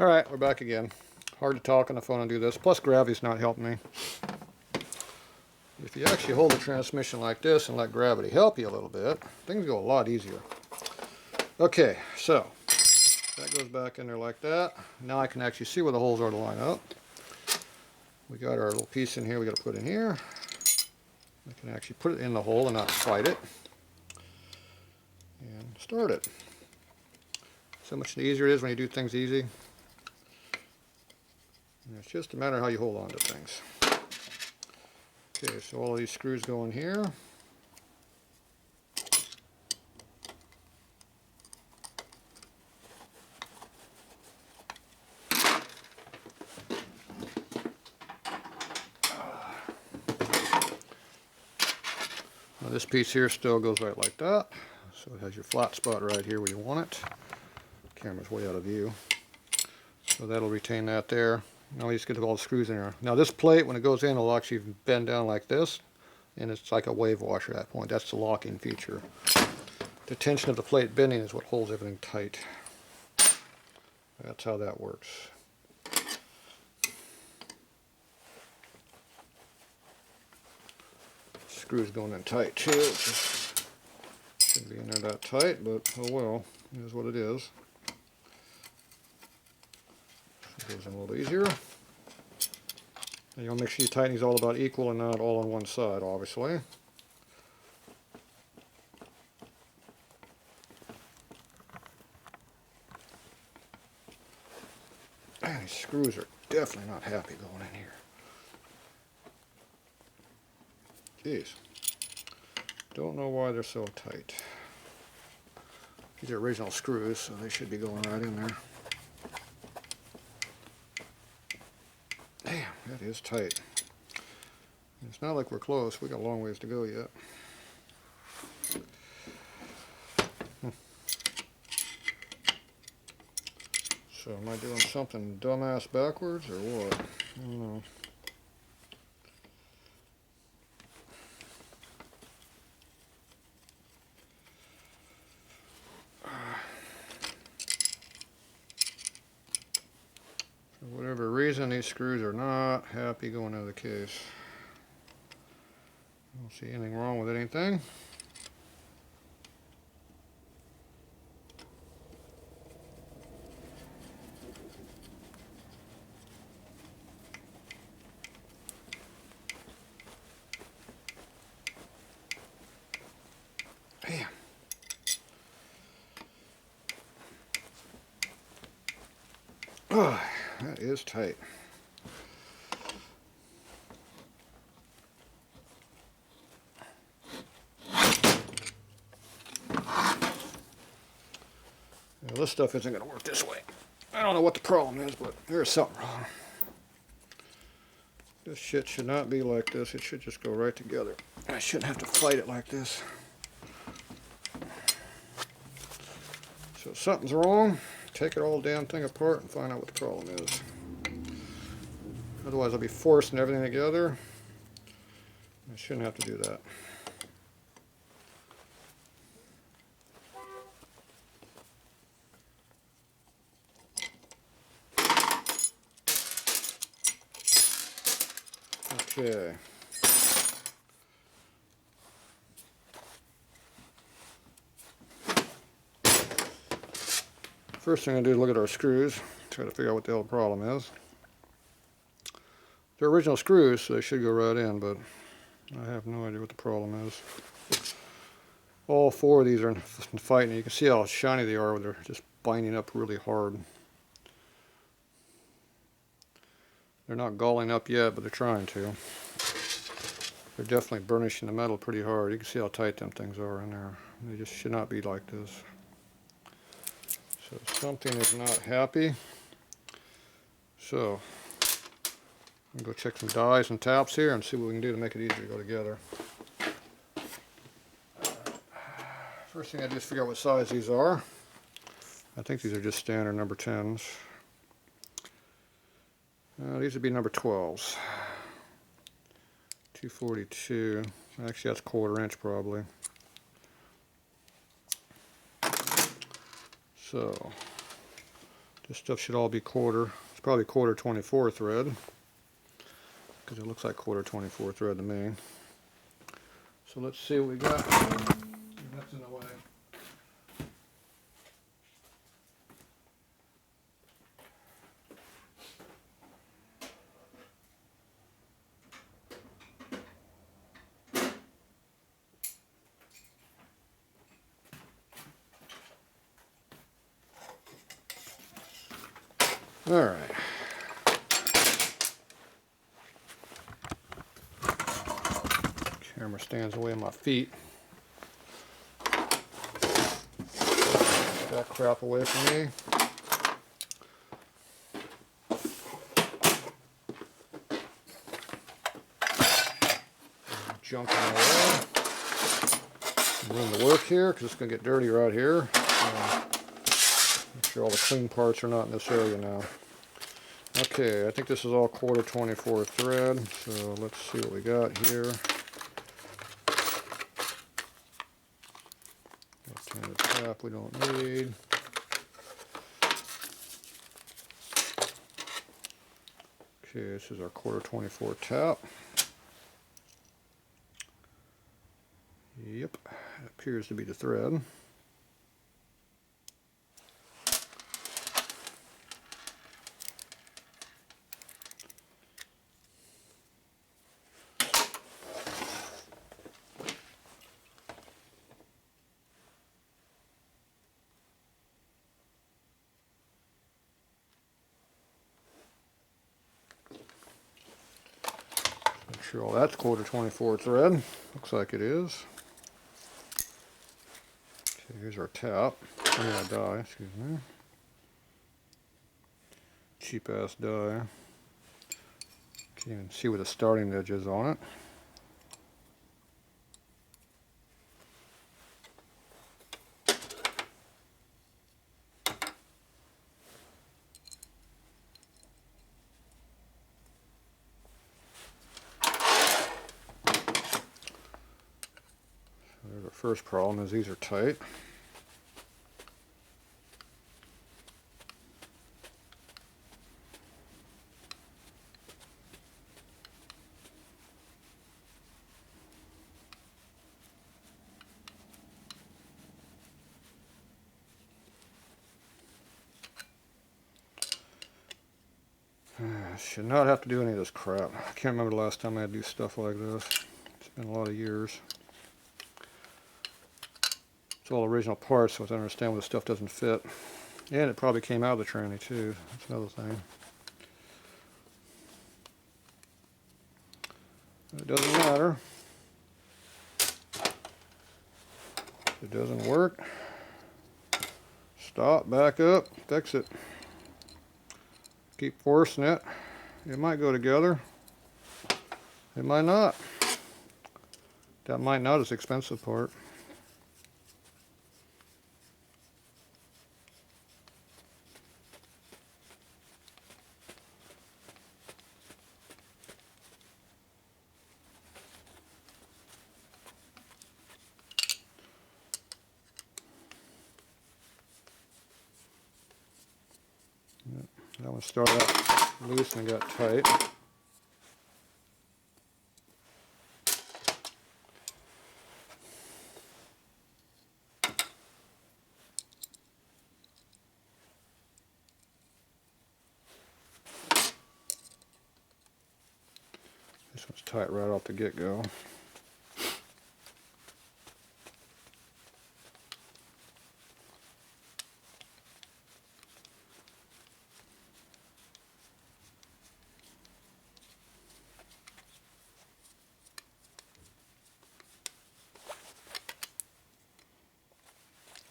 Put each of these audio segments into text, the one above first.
Alright, we're back again. Hard to talk on the phone and do this, plus gravity's not helping me. If you actually hold the transmission like this and let gravity help you a little bit, things go a lot easier. Okay, so that goes back in there like that. Now I can actually see where the holes are to line up. We got our little piece in here we got to put in here. I can actually put it in the hole and not fight it. And start it. So much easier it is when you do things easy. And it's just a matter of how you hold on to things. Okay, so all of these screws go in here. Now this piece here still goes right like that. So it has your flat spot right here where you want it. Camera's way out of view. So that'll retain that there. Now we just get all the screws in there. Now this plate, when it goes in, it'll actually bend down like this, and it's like a wave washer at that point. That's the locking feature. The tension of the plate bending is what holds everything tight. That's how that works. Screws going in tight too. It just shouldn't be in there that tight, but oh well, it is what it is. It goes in a little easier. And you'll make sure you tighten these all about equal and not all on one side, obviously. Man, these screws are definitely not happy going in here. Jeez. Don't know why they're so tight. These are original screws, so they should be going right in there. Damn, that is tight. It's not like we're close. We got a long ways to go yet. So am I doing something dumbass backwards or what? I don't know. For whatever reason, these screws are not happy going out of the case. I don't see anything wrong with anything. Damn. Oh, that is tight. Now, this stuff isn't going to work this way. I don't know what the problem is, but there's something wrong. This shit should not be like this. It should just go right together. I shouldn't have to fight it like this. So something's wrong. Take it all damn thing apart and find out what the problem is. Otherwise I'll be forcing everything together. I shouldn't have to do that. Okay. First thing I do is look at our screws, try to figure out what the hell the problem is. They're original screws, so they should go right in, but I have no idea what the problem is. All four of these are fighting. You can see how shiny they are when they're just binding up really hard. They're not galling up yet, but they're trying to. They're definitely burnishing the metal pretty hard. You can see how tight them things are in there. They just should not be like this. So something is not happy. So I'm going to go check some dies and taps here and see what we can do to make it easier to go together. First thing I do is figure out what size these are. I think these are just standard number 10s. These would be number 12s. 242. Actually, that's 1/4 inch probably. So This stuff should all be quarter. It's probably quarter 24 thread, because it looks like quarter 24 thread to me. So let's see what we got. That's in the way. All right. Camera stands away my feet. Get that crap away from me. Junk in the way. Room to work here because it's going to get dirty right here. Make sure all the clean parts are not in this area now. Okay, I think this is all quarter 24 thread, so let's see what we got here. Left-handed tap we don't need. Okay, this is our quarter 24 tap. Yep, it appears to be the thread. Make sure all that's quarter 24 thread. Looks like it is. Okay, here's our tap. I mean, a die, excuse me. Cheap ass die. Can't even see where the starting edge is on it. There's our first problem, is these are tight. Should not have to do any of this crap. I can't remember the last time I had to do stuff like this. It's been a lot of years. It's all original parts, so I understand when the stuff doesn't fit. And it probably came out of the tranny too. That's another thing. But it doesn't matter. If it doesn't work, stop, back up, fix it. Keep forcing it. It might go together. It might not. That might not is the expensive part. That one started out loose and got tight. This one's tight right off the get-go.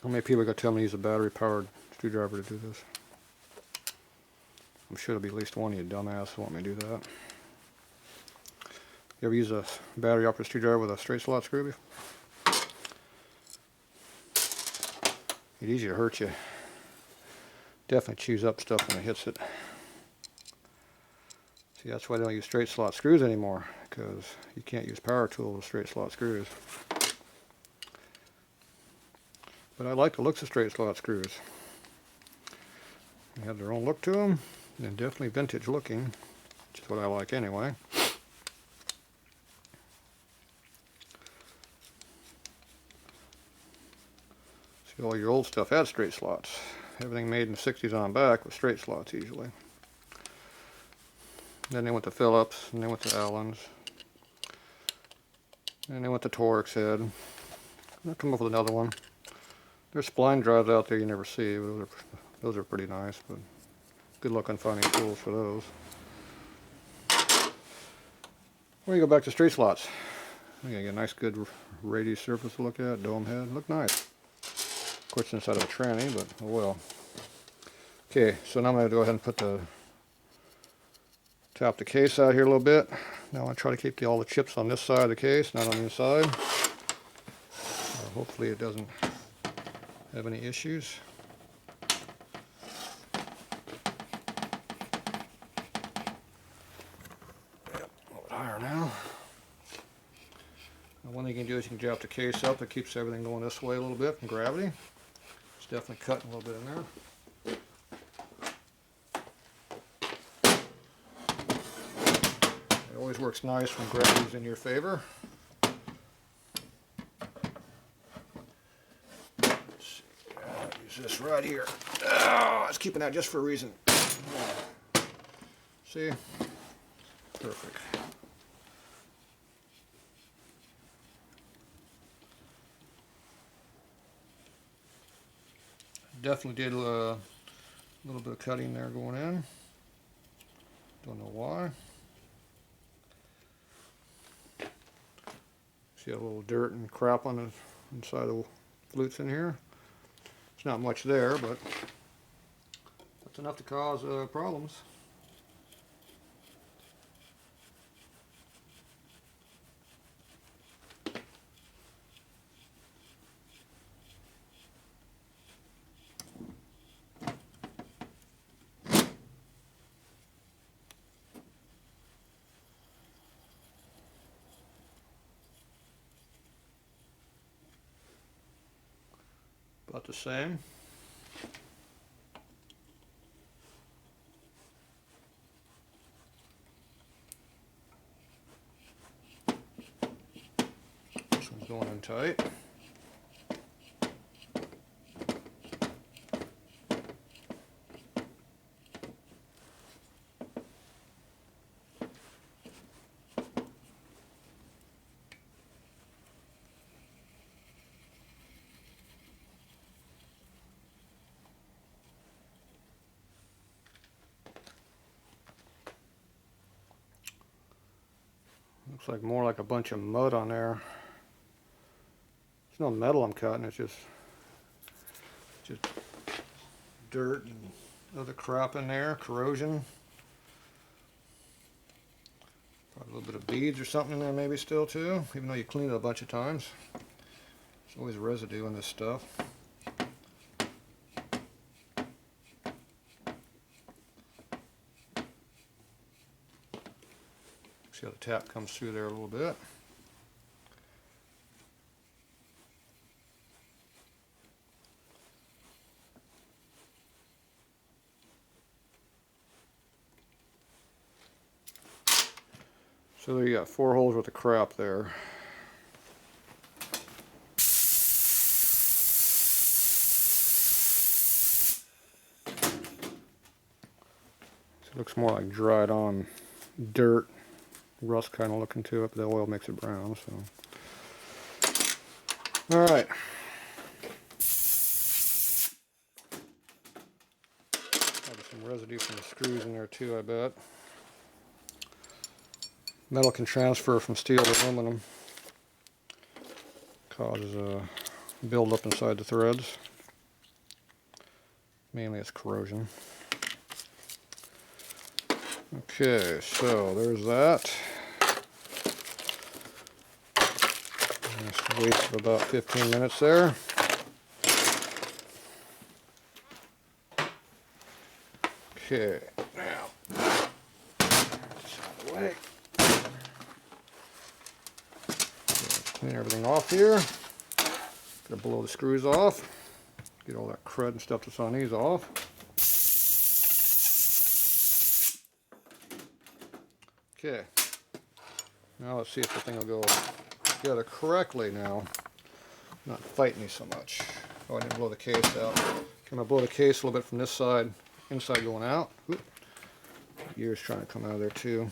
How many people are going to tell me to use a battery-powered screwdriver to do this? I'm sure there'll be at least one of you dumbass who want me to do that. You ever use a battery-operated screwdriver with a straight slot screw before? It's easy to hurt you. Definitely chews up stuff when it hits it. See, that's why they don't use straight slot screws anymore, because you can't use power tools with straight slot screws. But I like the looks of straight slot screws. They have their own look to them. They're definitely vintage looking, which is what I like anyway. See, all your old stuff had straight slots. Everything made in the 60s on back with straight slots usually. Then they went to Phillips, and they went to Allen's. And they went to Torx head. I'll come up with another one. There's spline drives out there you never see. Those are pretty nice, but good luck on finding tools for those. Well, you go back to straight slots. You get a nice good radius surface to look at, dome head. Look nice. Of course, it's inside of a tranny, but oh well. Okay, so now I'm going to go ahead and tap the case out here a little bit. Now I try to keep all the chips on this side of the case, not on the inside. Hopefully it doesn't have any issues. Yep, a little bit higher now. Now one thing you can do is you can drop the case up. It keeps everything going this way a little bit from gravity. It's definitely cutting a little bit in there. It always works nice when gravity's in your favor. This right here. Oh, I was keeping that just for a reason. See? Perfect. Definitely did a little bit of cutting there going in. Don't know why. See a little dirt and crap on the inside of the flutes in here. It's not much there, but that's enough to cause problems. About the same. This one's going in tight. Looks like more like a bunch of mud on there. It's no metal I'm cutting, it's just dirt and other crap in there, corrosion. Probably a little bit of beads or something in there maybe still too, even though you cleaned it a bunch of times. There's always residue in this stuff. See how the tap comes through there a little bit. So there you got 4 holes with the crap there. So it looks more like dried on dirt. Rust kind of looking to it, but the oil makes it brown. So, all right. Probably some residue from the screws in there too, I bet. Metal can transfer from steel to aluminum. Causes a build-up inside the threads. Mainly it's corrosion. Okay, so there's that. Just waste of about 15 minutes there. Okay, now, this out of the way. Clean everything off here. Gotta blow the screws off. Get all that crud and stuff that's on these off. Okay. Now let's see if the thing will go together correctly now. Not fight me so much. Oh, I didn't blow the case out. I'm going to blow the case a little bit from this side, inside going out. Oop. Gear's trying to come out of there too.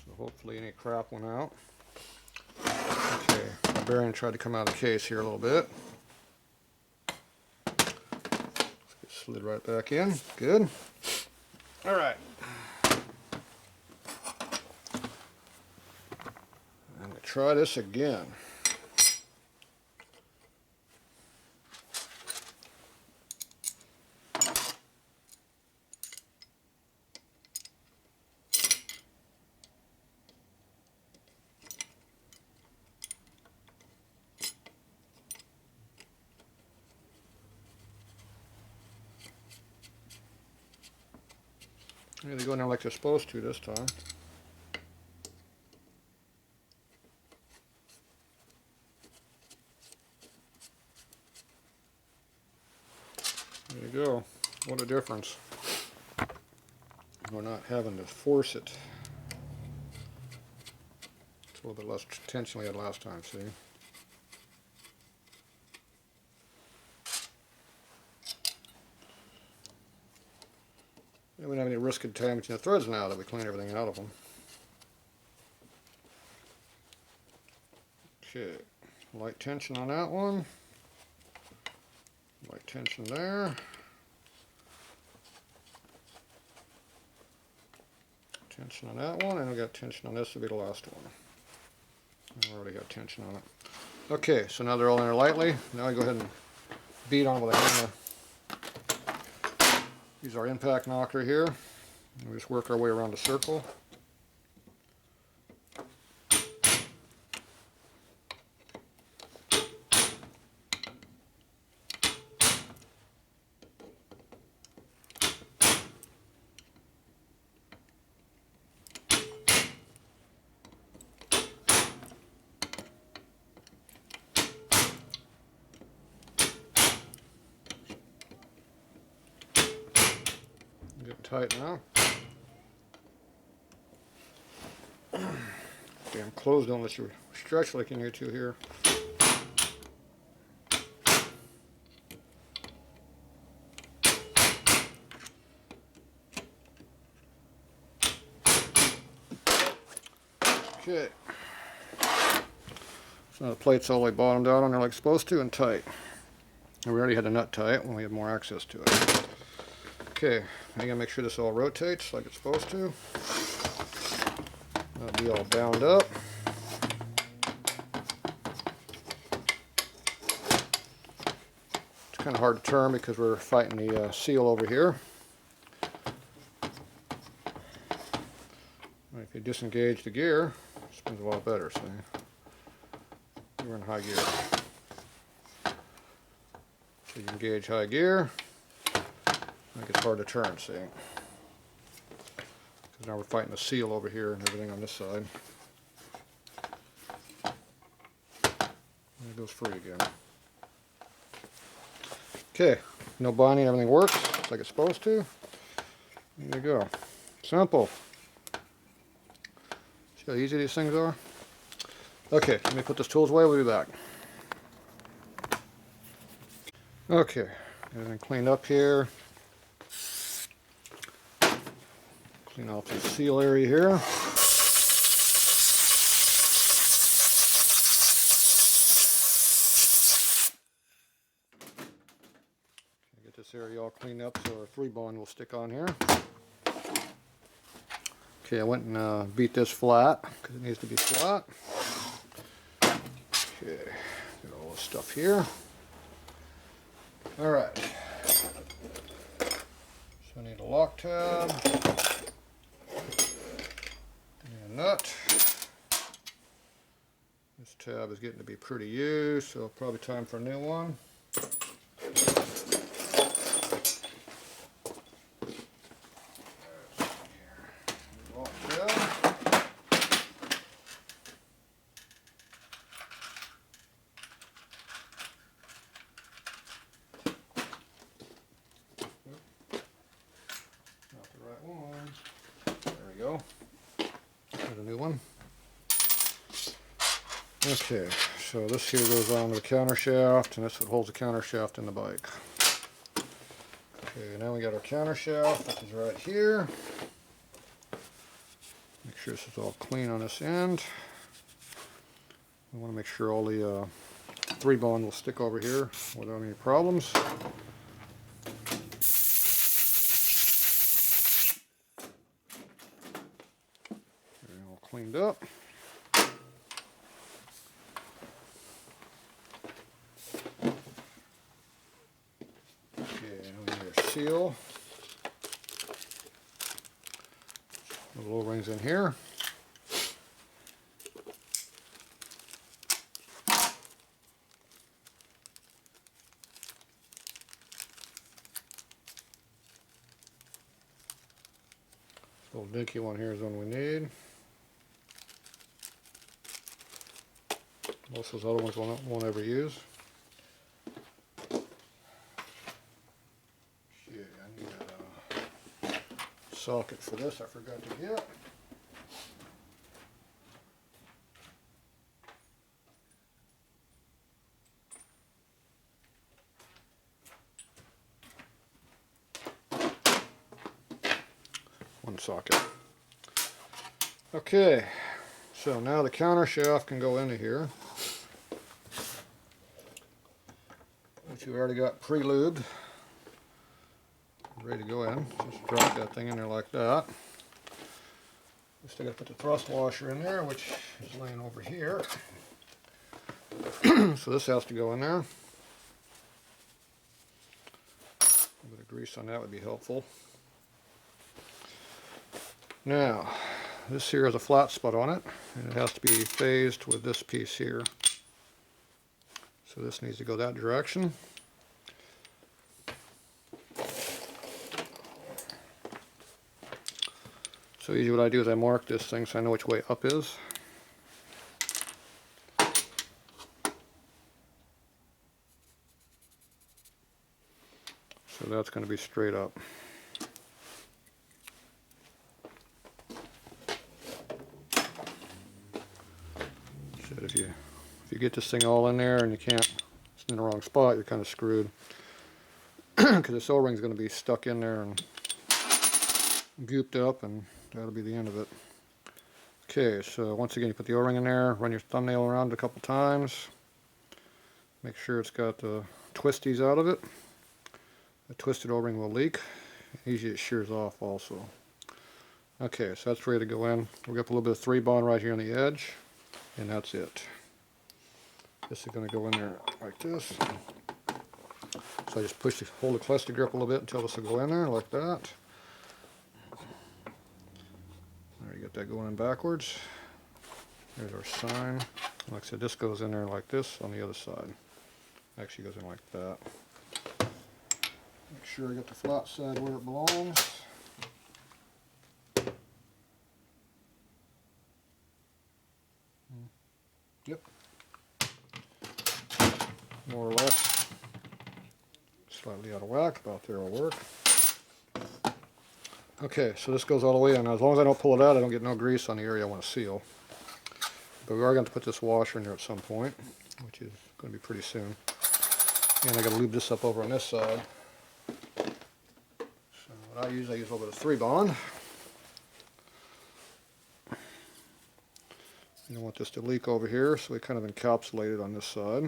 So hopefully any crap went out. Okay, my bearing tried to come out of the case here a little bit. Slid right back in. Good. All right. I'm going to try this again. Yeah, they go in there like they're supposed to this time. There you go. What a difference. We're not having to force it. It's a little bit less tension we had last time, see? And we don't have any risk of damaging the threads now that we clean everything out of them. Okay, light tension on that one. Light tension there. Tension on that one, and we got tension on this, will be the last one. I already got tension on it. Okay, so now they're all in there lightly. Now I go ahead and beat on with a hammer. Use our impact knocker here. And we just work our way around the circle. Getting tight now. Damn clothes don't let you stretch like you need to here. Okay. So now the plate's all the way bottomed out on there like it's supposed to and tight. And we already had the nut tight when we had more access to it. Okay, I'm gonna make sure this all rotates like it's supposed to. That'll be all bound up. It's kind of hard to turn because we're fighting the seal over here. If you disengage the gear, it spins a lot better, see? We're in high gear. So you engage high gear, like it's hard to turn, see? Because now we're fighting the seal over here and everything on this side. And it goes free again. Okay, no binding, everything works like it's supposed to. There you go. Simple. See how easy these things are? Okay, let me put this tools away, we'll be back. Okay, everything cleaned up here. Clean off the seal area here. Get this area all cleaned up so our 3-bond will stick on here. Okay, I went and beat this flat because it needs to be flat. Okay, get all this stuff here. All right. So I need a lock tab and a nut. This tab is getting to be pretty used, so probably time for a new one. Okay, so this here goes on the counter shaft, and this what holds the counter shaft in the bike. Okay, now we got our counter shaft, which is right here. Make sure this is all clean on this end. We want to make sure all the 3-bond will stick over here without any problems. All cleaned up. Okay, now we need our seal. The O-rings in here. Little dinky one here is one we need. Most of those other ones won't ever use. Shit, I need a socket for this I forgot to get. One socket. Okay, so now the counter shaft can go into here, which we already got pre-lubed, ready to go in. Just drop that thing in there like that. We still got to put the thrust washer in there, which is laying over here. So this has to go in there. A little bit of grease on that would be helpful. Now, this here has a flat spot on it, and it has to be phased with this piece here. So this needs to go that direction. So usually what I do is I mark this thing so I know which way up is. So that's going to be straight up. So if you get this thing all in there and you can't, it's in the wrong spot, you're kind of screwed. Because this O-ring is going to be stuck in there and gooped up, and that'll be the end of it. Okay, so once again, you put the O-ring in there, run your thumbnail around it a couple times. Make sure it's got the twisties out of it. A twisted O-ring will leak. Usually it shears off also. Okay, so that's ready to go in. We've got a little bit of 3-bond right here on the edge, and that's it. This is going to go in there like this. So I just hold the cluster grip a little bit until this will go in there like that. There, you get that going in backwards. There's our sign. Like I said, this goes in there like this on the other side. Actually goes in like that. Make sure I get the flat side where it belongs. Yep. More or less. Slightly out of whack, about there will work. Okay, so this goes all the way in. Now, as long as I don't pull it out, I don't get no grease on the area I want to seal. But we are going to put this washer in there at some point, which is going to be pretty soon. And I got to lube this up over on this side. So what I use a little bit of 3-bond. You don't want this to leak over here, so we kind of encapsulate it on this side.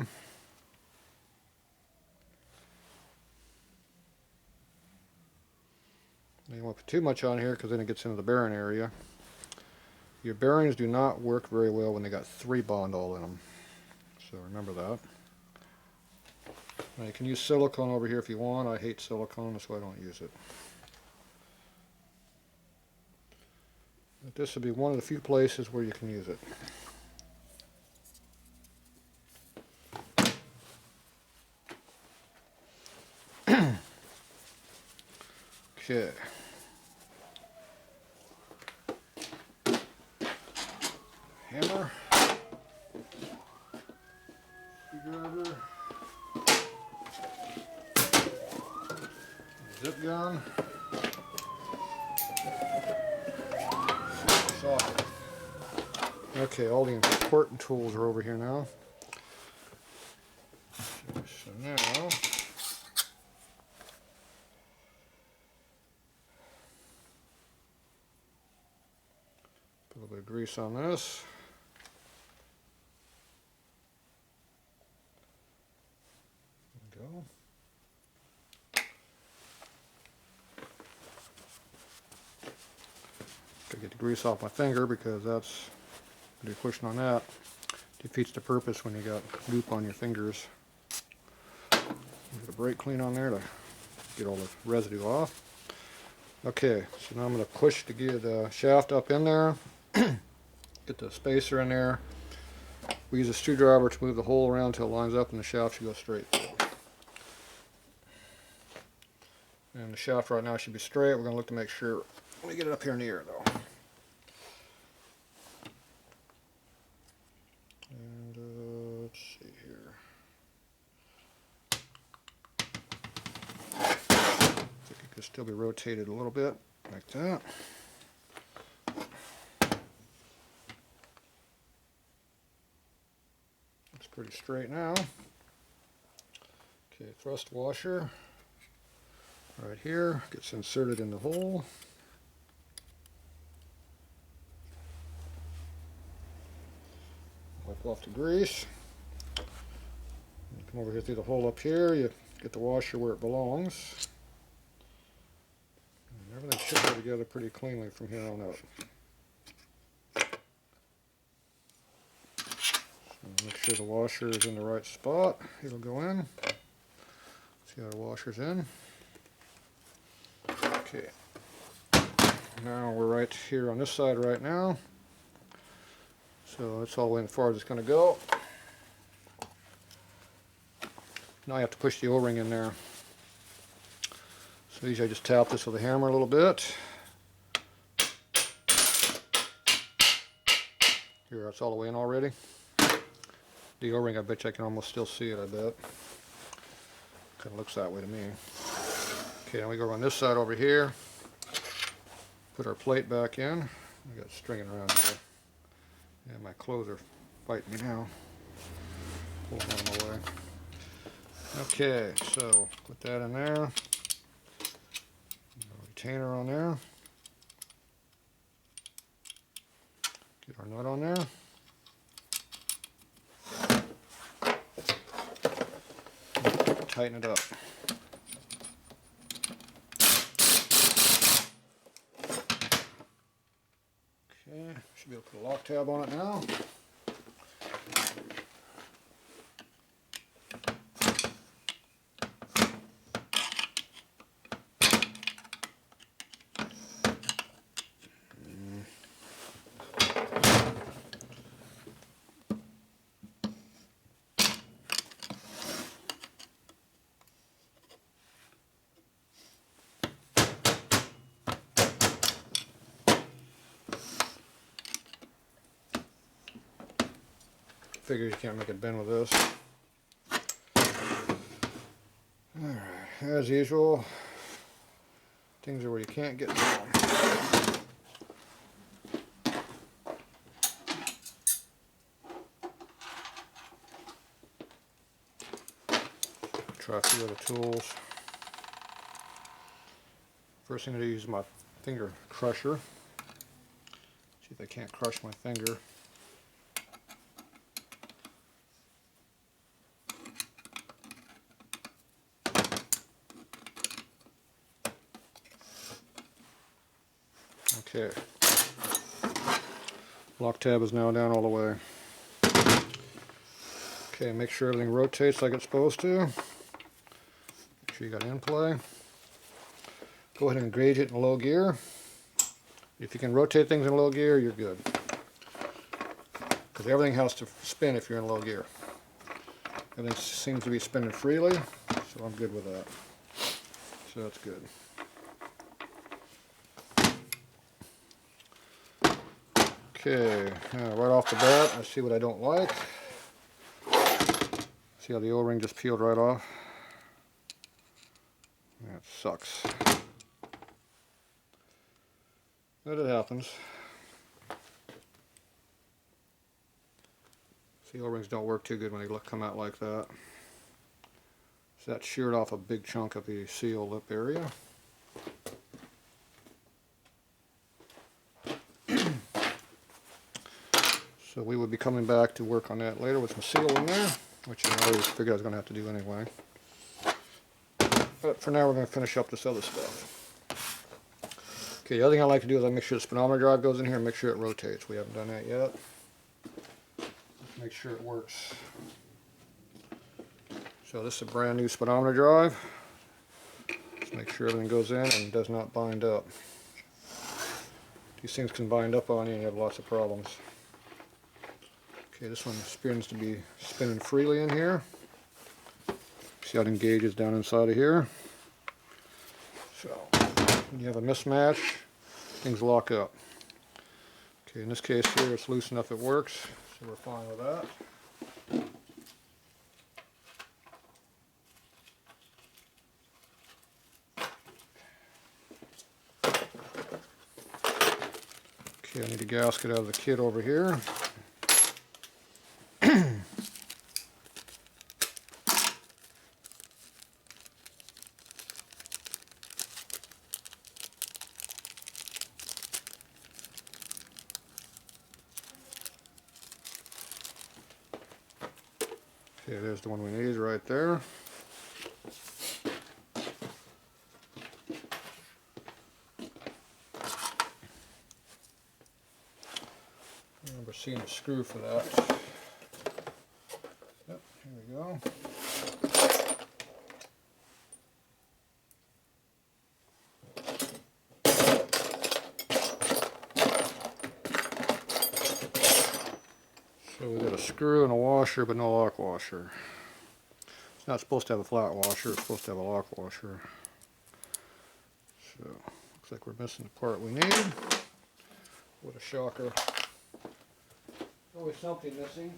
You don't want to put too much on here because then it gets into the bearing area. Your bearings do not work very well when they got 3-bond all in them. So remember that. Now you can use silicone over here if you want. I hate silicone, that's why I don't use it. But this would be one of the few places where you can use it. Okay. Hammer. Screwdriver. Zip gun. Socket. Okay, all the important tools are over here now. So now, put a little bit of grease on this. There we go. Gotta get the grease off my finger because that's, when you're pushing on that, defeats the purpose when you got goop on your fingers. Get a brake clean on there to get all the residue off. Okay, so now I'm going to push to get the shaft up in there, get the spacer in there. We use a screwdriver to move the hole around until it lines up and the shaft should go straight. And the shaft right now should be straight. We're going to look to make sure. Let me get it up here in the air though. And let's see here. I think it could still be rotated a little bit, like that. Looks pretty straight now. Okay, thrust washer right here gets inserted in the hole. Wipe off the grease. You come over here through the hole up here, you get the washer where it belongs. And everything should go together pretty cleanly from here on out. So make sure the washer is in the right spot. It'll go in. See how the washer's in. Okay. Now we're right here on this side right now. So that's all the way as far as it's going to go. Now I have to push the O-ring in there. So usually I just tap this with a hammer a little bit. Here, that's all the way in already. The O-ring, I bet you I can almost still see it, I bet. Kind of looks that way to me. Okay, now we go on this side over here. Put our plate back in. I got stringing around here. Yeah, my clothes are fighting me now. Pull them out of my way. Okay, so put that in there. Retainer on there. Get our nut on there. Tighten it up. Okay, should be able to put a lock tab on it now. Figures you can't make it bend with this. Alright, as usual, things are where you can't get down. Try a few other tools. First thing I do is use my finger crusher. See if I can't crush my finger. Okay. Lock tab is now down all the way. Okay, make sure everything rotates like it's supposed to. Make sure you got in play. Go ahead and engage it in low gear. If you can rotate things in low gear, you're good. Because everything has to spin if you're in low gear. Everything seems to be spinning freely, so I'm good with that. So that's good. Okay, right off the bat, I see what I don't like. See how the O-ring just peeled right off? That sucks. But it happens. Seal rings don't work too good when they come out like that. So that sheared off a big chunk of the seal lip area. So we will be coming back to work on that later with some seal in there, which I always figured I was going to have to do anyway. But for now we're going to finish up this other stuff. Okay, the other thing I like to do is I make sure the speedometer drive goes in here and make sure it rotates. We haven't done that yet. Let's make sure it works. So this is a brand new speedometer drive. Let's make sure everything goes in and does not bind up. These things can bind up on you and you have lots of problems. Okay, this one appears to be spinning freely in here. See how it engages down inside of here. So when you have a mismatch, things lock up. Okay, in this case here it's loose enough it works, so we're fine with that. Okay, I need a gasket out of the kit over here. Okay, there's the one we need right there. Remember seeing a screw for that. Yep, here we go. So we got a screw and a washer, but no lock washer. It's not supposed to have a flat washer, it's supposed to have a lock washer. So, looks like we're missing the part we need. What a shocker. Always something missing.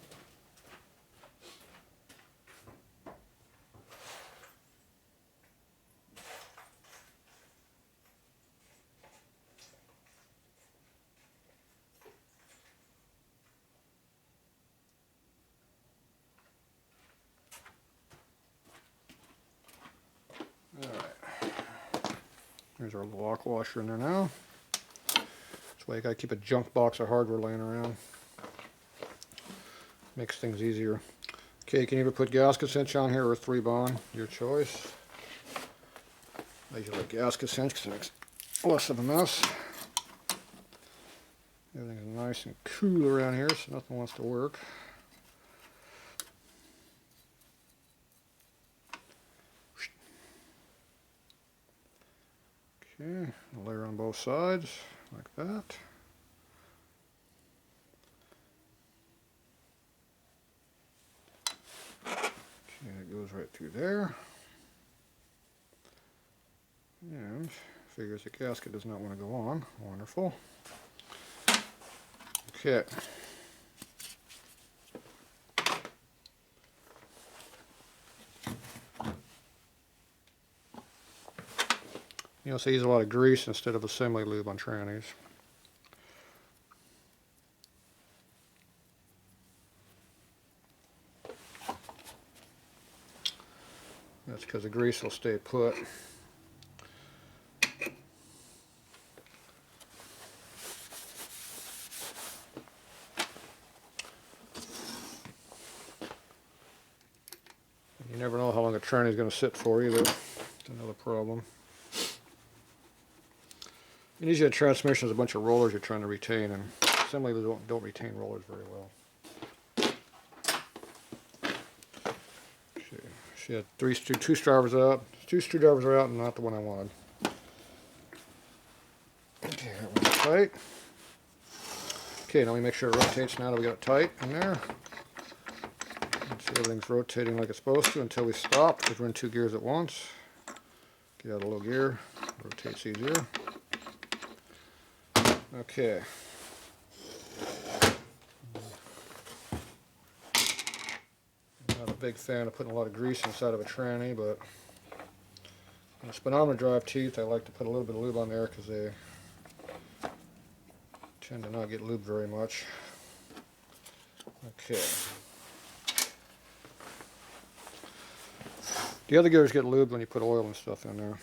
There's our lock washer in there now. That's why you gotta keep a junk box of hardware laying around. Makes things easier. Okay, you can either put gasket cinch on here or 3-bond, your choice. I usually like gasket cinch because it makes less of a mess. Everything's nice and cool around here, so nothing wants to work. Okay, a layer on both sides, like that. Okay, it goes right through there. And figures the gasket does not want to go on. Wonderful. Okay. You know, so I use a lot of grease instead of assembly lube on trannies. That's because the grease will stay put. You never know how long a tranny is going to sit for either. That's another problem. And usually a transmission is a bunch of rollers you're trying to retain, and assembly don't retain rollers very well. She had two screwdrivers out. 2 screwdrivers are out and not the one I wanted. Okay, that one's tight. Okay, now we make sure it rotates now that we got it tight in there. See, everything's rotating like it's supposed to until we stop, because we're in 2 gears at once. Get out a low gear, rotates easier. Okay. I'm not a big fan of putting a lot of grease inside of a tranny, but on the speedometer drive teeth, I like to put a little bit of lube on there because they tend to not get lubed very much. Okay. The other gears get lubed when you put oil and stuff in there.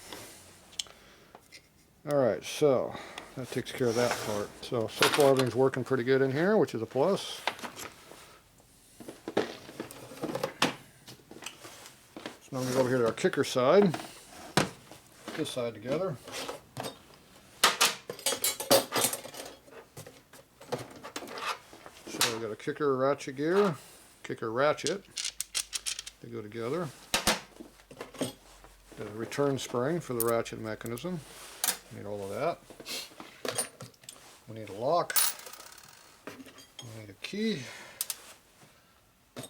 Alright, so that takes care of that part. So far everything's working pretty good in here, which is a plus. So now I'm going to go over here to our kicker side. Put this side together. So we've got a kicker ratchet gear, kicker ratchet. They go together. Got a return spring for the ratchet mechanism. Need all of that. We need a lock. We need a key. We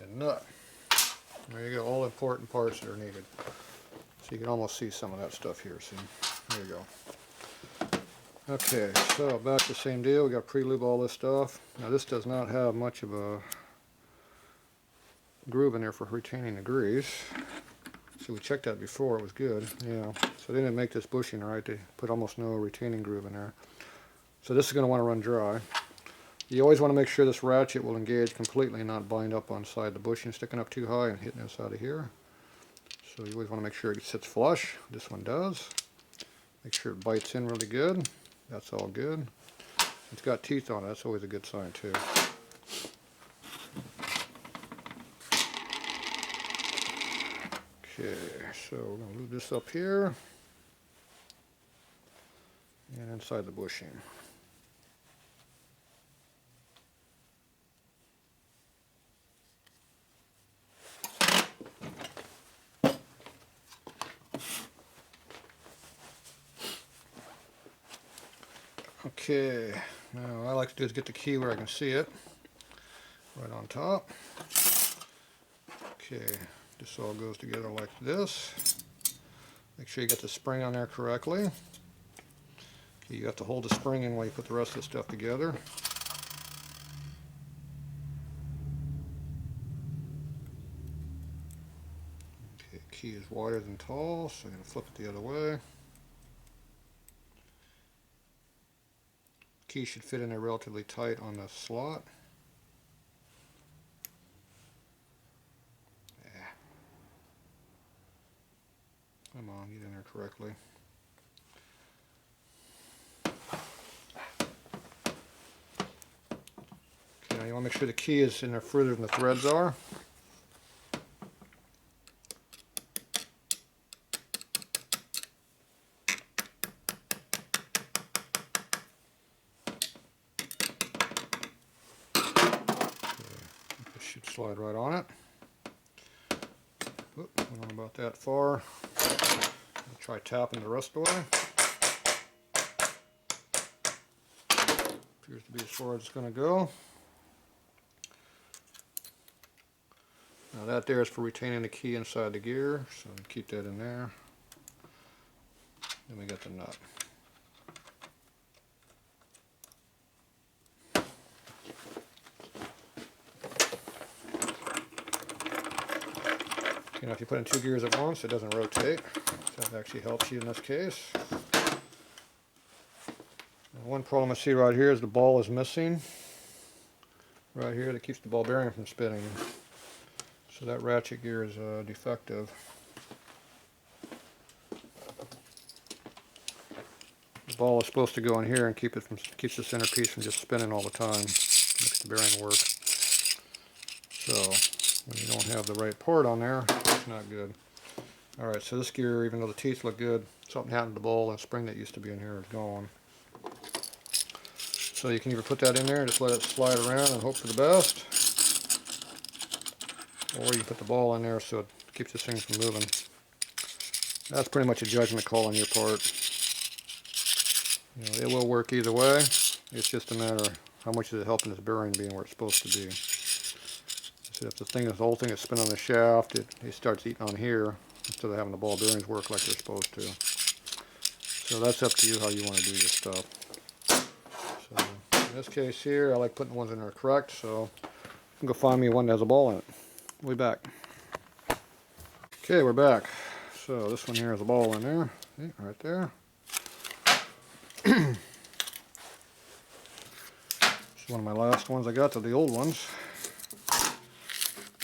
need a nut. There you go, all important parts that are needed. So you can almost see some of that stuff here. See, there you go. Okay, so back to the same deal. We got to pre-lube all this stuff. Now this does not have much of a groove in there for retaining the grease. So we checked that before, it was good. Yeah, so they didn't make this bushing right. They put almost no retaining groove in there. So this is going to want to run dry. You always want to make sure this ratchet will engage completely and not bind up on side the bushing, sticking up too high and hitting this out of here. So you always want to make sure it sits flush. This one does. Make sure it bites in really good. That's all good. It's got teeth on it. That's always a good sign too. Okay, so we're going to lube this up here and inside the bushing. Okay, now what I like to do is get the key where I can see it, right on top. Okay, this all goes together like this. Make sure you get the spring on there correctly. Okay, you have to hold the spring in while you put the rest of the stuff together. Okay, key is wider than tall, so I'm going to flip it the other way. Key should fit in there relatively tight on the slot. Yeah. Come on, get in there correctly. Okay, now you want to make sure the key is in there further than the threads are. Should slide right on it. Oop, went on about that far. I'll try tapping the rest away. Appears to be as far as it's going to go. Now that there is for retaining the key inside the gear, so keep that in there. Then we got the nut. You know, if you put in two gears at once, it doesn't rotate. So that actually helps you in this case. Now, one problem I see right here is the ball is missing. Right here, that keeps the ball bearing from spinning. So that ratchet gear is defective. The ball is supposed to go in here and keeps the centerpiece from just spinning all the time. Makes the bearing work. So when you don't have the right part on there, it's not good. Alright, so this gear, even though the teeth look good, something happened to the ball and the spring that used to be in here is gone. So you can either put that in there and just let it slide around and hope for the best, or you put the ball in there so it keeps this thing from moving. That's pretty much a judgment call on your part. You know, it will work either way. It's just a matter of how much is it helping this bearing being where it's supposed to be. So if the whole thing is spinning on the shaft, it starts eating on here instead of having the ball bearings work like they're supposed to. So that's up to you how you want to do your stuff. So in this case here, I like putting the ones in there correct, so you can go find me one that has a ball in it. We'll be back. Okay, we're back. So this one here has a ball in there. See, right there. This is one of my last ones I got, to the old ones.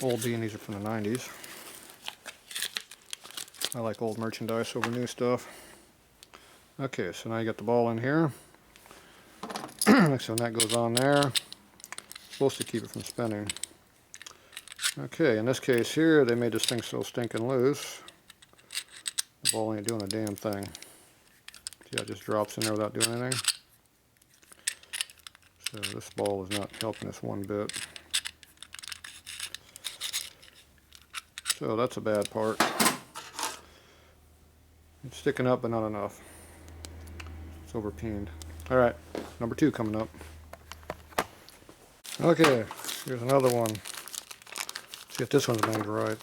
Old being these are from the 90s. I like old merchandise over new stuff. Okay, so now you got the ball in here. So that goes on there. It's supposed to keep it from spinning. Okay, in this case here, they made this thing so stinking loose. The ball ain't doing a damn thing. See how it just drops in there without doing anything? So this ball is not helping us one bit. So that's a bad part. It's sticking up, but not enough. It's overpeened. Alright, number 2 coming up. Okay, here's another one. See if this one's made right.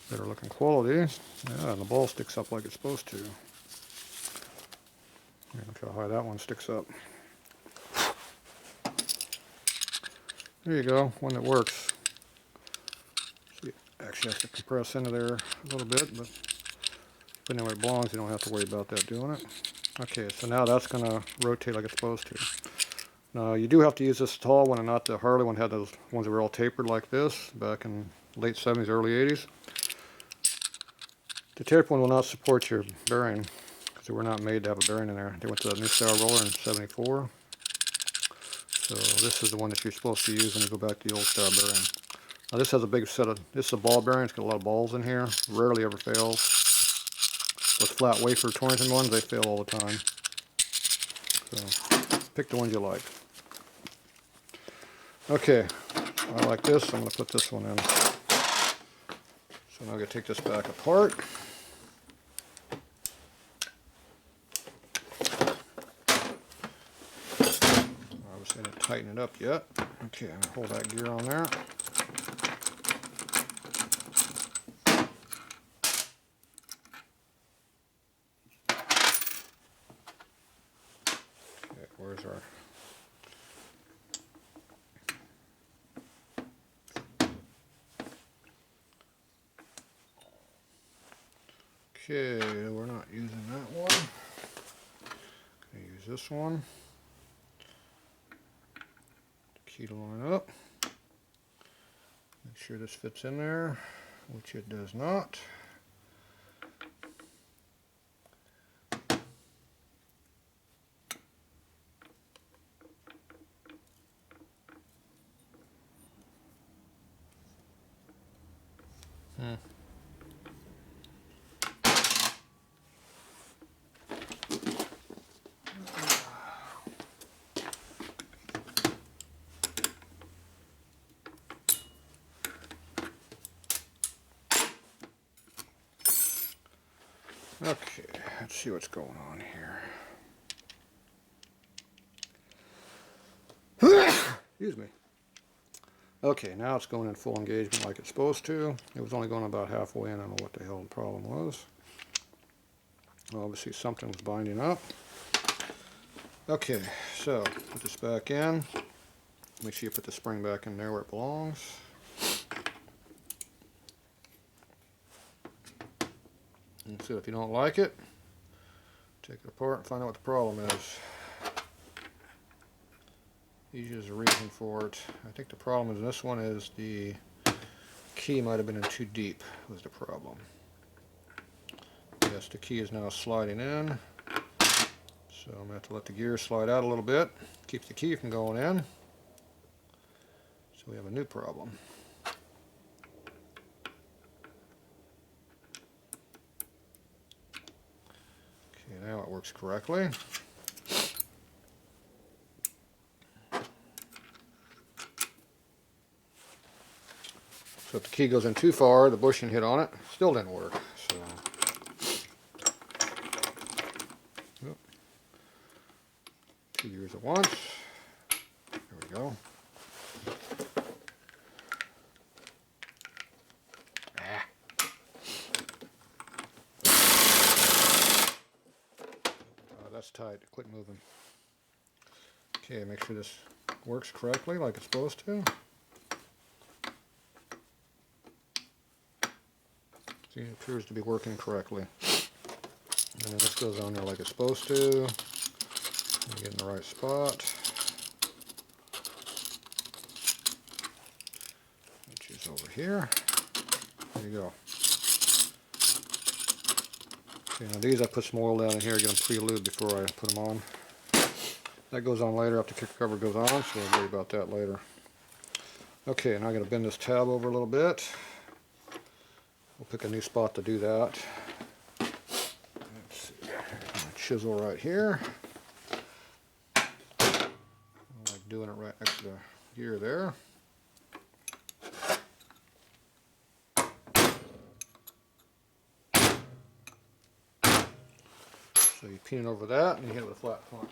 Better looking quality. Yeah, and the ball sticks up like it's supposed to. Look how high that one sticks up. There you go, one that works. See, it actually has to compress into there a little bit, but putting it where it belongs, you don't have to worry about that doing it. Okay, so now that's going to rotate like it's supposed to. Now you do have to use this tall one and not the Harley one. Had those ones that were all tapered like this back in late 70s, early 80s. The tapered one will not support your bearing because they were not made to have a bearing in there. They went to the new style roller in 74. So this is the one that you're supposed to use when you go back to the old style bearing. Now this has a big set of, this is a ball bearing. It's got a lot of balls in here. Rarely ever fails. Those flat wafer Torrington ones, they fail all the time. So pick the ones you like. Okay, I like this. I'm going to put this one in. So now I'm going to take this back apart. Obviously I didn't tighten it up yet. Okay, I'm going to hold that gear on there. Okay, where's our... Okay, we're not using that one. Gonna use this one. Key to line up. Make sure this fits in there, which it does not. Okay, let's see what's going on here. Excuse me. Okay, now it's going in full engagement like it's supposed to. It was only going about halfway in. I don't know what the hell the problem was. Obviously something was binding up. Okay, so put this back in. Make sure you put the spring back in there where it belongs. And so if you don't like it, take it apart and find out what the problem is. Usually there's a reason for it. I think the problem is this one is the key might have been in too deep was the problem. Yes, the key is now sliding in. So I'm going to have to let the gear slide out a little bit. Keeps the key from going in. So we have a new problem. Okay, now it works correctly. So if the key goes in too far, the bushing hit on it. Still didn't work. So, oh. 2 gears at once. There we go. That's tight. Quit moving. Okay, make sure this works correctly like it's supposed to. See, it appears to be working correctly. And then this goes on there like it's supposed to. Get in the right spot. over here. There you go. Okay, now these I put some oil down in here, get them pre-lubed before I put them on. That goes on later after the kicker cover goes on, so we'll worry about that later. Okay, now I'm going to bend this tab over a little bit. We'll pick a new spot to do that. Let's see. Chisel right here. I like doing it right next to the gear there. So you pin it over that and you hit it with a flat punch.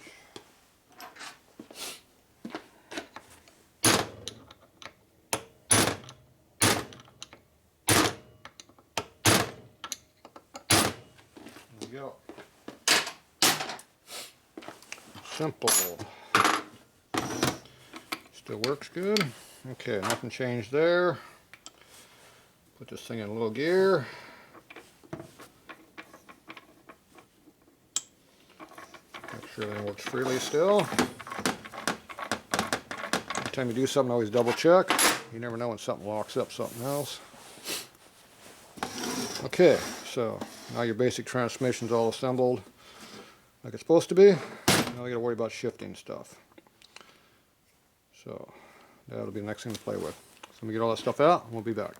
There you go. Simple. Still works good. Okay, nothing changed there. Put this thing in a little gear. Make sure everything works freely still. Every time you do something, always double check. You never know when something locks up something else. Okay, so now your basic transmission's all assembled like it's supposed to be. Now we gotta worry about shifting stuff. So that'll be the next thing to play with. So let me get all that stuff out and we'll be back.